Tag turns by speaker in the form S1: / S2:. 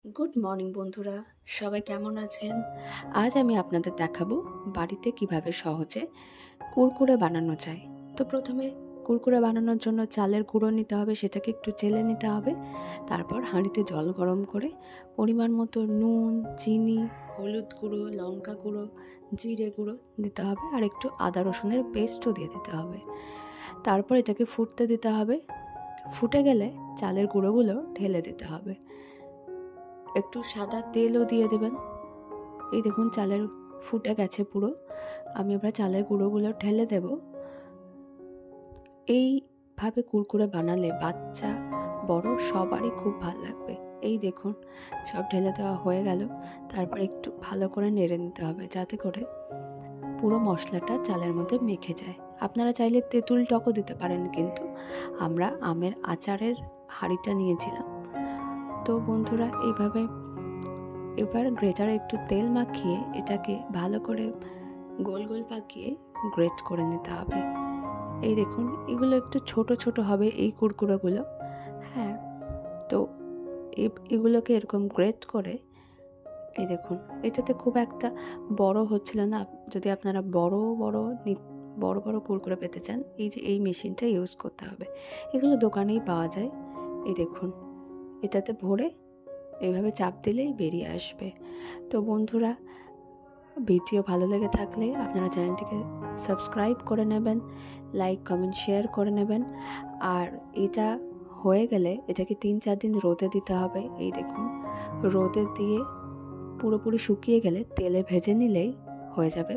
S1: Good morning বন্ধুরা, সবাই কেমন আছেন? আজ আমি আপনাদের দেখাবো বাড়িতে কিভাবে সহজে কুরকুরে বানানো যায়। তো প্রথমে কুরকুরে বানানোর জন্য চালের গুঁড়ো নিতে হবে, সেটাকে একটু চেলে নিতে হবে। তারপর হাঁড়িতে জল গরম করে পরিমাণ মতো নুন, চিনি, হলুদ গুঁড়ো, লঙ্কা গুঁড়ো, জিরে গুঁড়ো দিতে হবে, আর একটু আদা রসুনের পেস্টও দিয়ে দিতে হবে। তারপর এটাকে ফুটতে দিতে হবে। ফুটে গেলে চালের গুঁড়োগুলো ঢেলে দিতে হবে। একটু সাদা তেলও দিয়ে দেবেন। এই দেখুন চালের ফুটে গেছে পুরো। আমি এবার চালের গুঁড়োগুলো ঢেলে দেব। এইভাবে কুরকুরে বানালে বাচ্চা বড় সবারই খুব ভালো লাগবে। এই দেখুন সব ঢেলে দেওয়া হয়ে গেল। তারপর একটু ভালো করে নেড়ে নিতে হবে যাতে করে পুরো মশলাটা চালের মধ্যে মেখে যায়। আপনারা চাইলে তেঁতুল টকও দিতে পারেন, কিন্তু আমরা আমের আচারের হাঁড়িটা নিয়েছিলাম। তো বন্ধুরা এইভাবে এবার গ্রেটারে একটু তেল মাখিয়ে এটাকে ভালো করে গোল গোল পাকিয়ে গ্রেট করে নিতে হবে। এই দেখুন এগুলো একটু ছোট ছোট হবে এই কুরকুরেগুলো। হ্যাঁ, তো এগুলোকে এরকম গ্রেট করে এই দেখুন এটাতে খুব একটা বড় হচ্ছিল না। যদি আপনারা বড় বড় কুরকুরে পেতে চান, এই যে এই মেশিনটা ইউজ করতে হবে। এগুলো দোকানেই পাওয়া যায়। এই দেখুন এটাতে ভরে এইভাবে চাপ দিলেই বেরিয়ে আসবে। তো বন্ধুরা, ভিডিও ভালো লেগে থাকলে আপনারা চ্যানেলটিকে সাবস্ক্রাইব করে নেবেন, লাইক কমেন্ট শেয়ার করে নেবেন। আর এটা হয়ে গেলে এটাকে 3-4 দিন রোদে দিতে হবে। এই দেখুন রোদে দিয়ে পুরোপুরি শুকিয়ে গেলে তেলে ভেজে নিলেই হয়ে যাবে।